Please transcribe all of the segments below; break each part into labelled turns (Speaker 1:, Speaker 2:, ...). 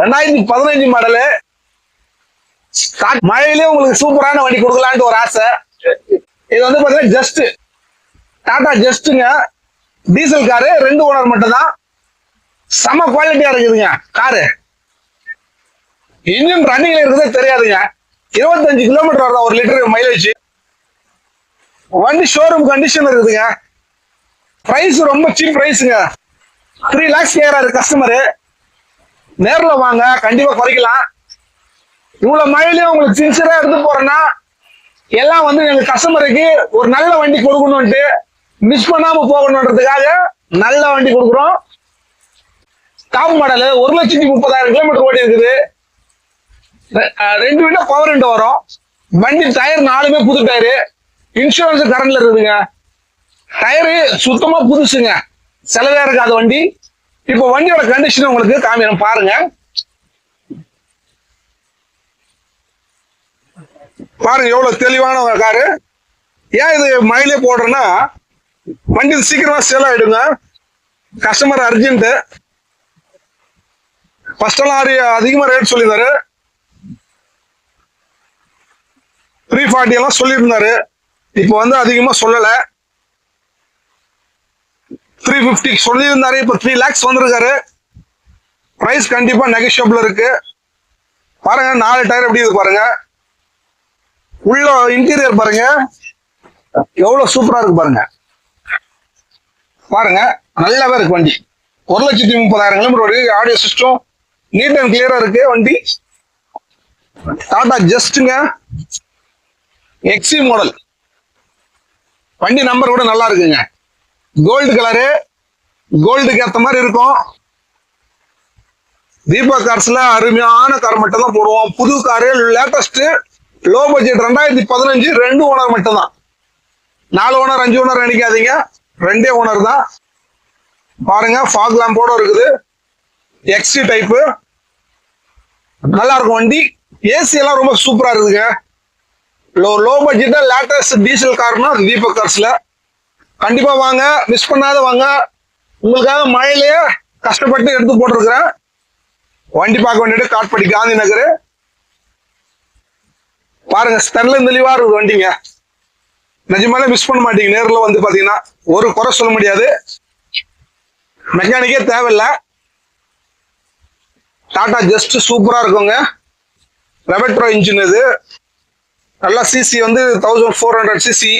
Speaker 1: 2015 model. மழையிலே உங்களுக்கு சூப்பரான வண்டி கொடுக்கலான்ட்டு ஒரு ஆசை. இது வந்து பாத்தீங்கன்னா ஜஸ்ட் டாடா ஜஸ்ட்டுங்க, டீசல் காரு, 2 ஓனர் மட்டும் தான். செம குவாலிட்டியா இருக்குதுங்க காரு. இன்ஜின் ரன்னிங்ல இருக்குதே தெரியாதுங்க. 25 கிலோமீட்டர் வருதா 1 லிட்டர் மைலேஜ். வண்டி ஷோரூம் கண்டிஷன் இருக்குதுங்க. பிரைஸ் ரொம்ப சீப் பிரைஸுங்க. 3 lakhs கேக்குறாரு கஸ்டமரு. நேர்ல வாங்க, கண்டிப்பா குறைக்கலாம். இவ்வளவு மழையிலயும் உங்களுக்கு சின்சியரா எடுத்து போறேன்னா எல்லாம் வந்து எங்க கஸ்டமருக்கு ஒரு நல்ல வண்டி கொடுக்கணும்ட்டு, மிஸ் பண்ணாம போகணுன்றதுக்காக நல்ல வண்டி கொடுக்குறோம். டாப் மாடலு, 1,30,000 கிலோமீட்டர் ஓடி இருக்குது. 2 வீட்டா பவர் விண்டோ வரும். வண்டி டயர் 4மே புது டயரு. இன்சூரன்ஸ் கரண்ட்ல இருக்குதுங்க. டயரு சுத்தமா புதுசுங்க, செலவே இருக்காது வண்டி. இப்போ வண்டியோட கண்டிஷன் உங்களுக்கு காமிக்கிறேன் பாருங்க. பாருங்க எவ்வளவு தெளிவான காரு. ஏன் இது மழையிலே போடுறேன்னா வண்டி சீக்கிரமா சேல் ஆயிடுங்க. Customer urgent. ஃபர்ஸ்ட் எல்லாம் அதிகமா ரேட் சொல்லியிருந்தாரு. 340 எல்லாம் சொல்லியிருந்தாரு. இப்போ வந்து அதிகமா சொல்லல. 350 சொல்லியிருந்தாரு. இப்போ 3 lakhs வந்திருக்காரு. பிரைஸ் கண்டிப்பா நெகோஷியபிள் இருக்கு. பாருங்க 4 டயர் எப்படி இருக்கு பாருங்க. உள்ள இன்டீரியர் பாருங்க எவ்வளவு சூப்பரா இருக்கு பாருங்க. பாருங்க நல்லாவே இருக்கு வண்டி. 1,30,000 kilometre audio system neat and கிளியரா இருக்கு வண்டி. டாடா ஜஸ்ட்ங்க, எக்ஸி மாடல். வண்டி நம்பர் கூட நல்லா இருக்குங்க. கோல்டு கலரு, கோல்டுக்கு ஏத்த மாதிரி இருக்கும். தீபக் கார்ஸ்ல அருமையான கார் மட்டும் தான் போடுவோம். புது car, latest, low budget. 2015 2 owner மட்டும் தான். 4 ஓனர் 5 ஓனர் நினைக்காதீங்க, 2 ஓனர் தான். பாருங்க ஃபாக் லாம்போட இருக்குது. எக்ஸி டைப்பு நல்லா இருக்கும் வண்டி. ஏசி எல்லாம் ரொம்ப சூப்பரா இருக்குங்க. லோ பட்ஜெட்டா லேட்டஸ்ட் டீசல் கார்னா தீபக் கார்ஸ்ல கண்டிப்பா வாங்க, மிஸ் பண்ணாத வாங்க. உங்களுக்காக மழையிலேயே கஷ்டப்பட்டு எடுத்து போட்டிருக்கிறேன். வண்டி பார்க்க வேண்டியது காட்பாடி காந்தி நகர். பாருங்க ஸ்டெர்லிங் தெளிவா இருக்குது வண்டிங்க. நிஜமாலே மிஸ் பண்ண மாட்டீங்க. நேரில் வந்து பாத்தீங்கன்னா ஒரு குறை சொல்ல முடியாது. மெக்கானிக்கே தேவையில்லை. டாடா ஜஸ்ட் சூப்பரா இருக்குங்க. ரெவட்ரோ இன்ஜின் இது. நல்லா சிசி வந்து 1400 சிசி.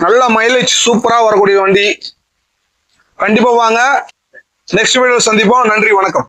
Speaker 1: நல்ல மைலேஜ் சூப்பரா வரக்கூடிய வண்டி. கண்டிப்பா வாங்க. நெக்ஸ்ட் வீடியோ சந்திப்போம். நன்றி, வணக்கம்.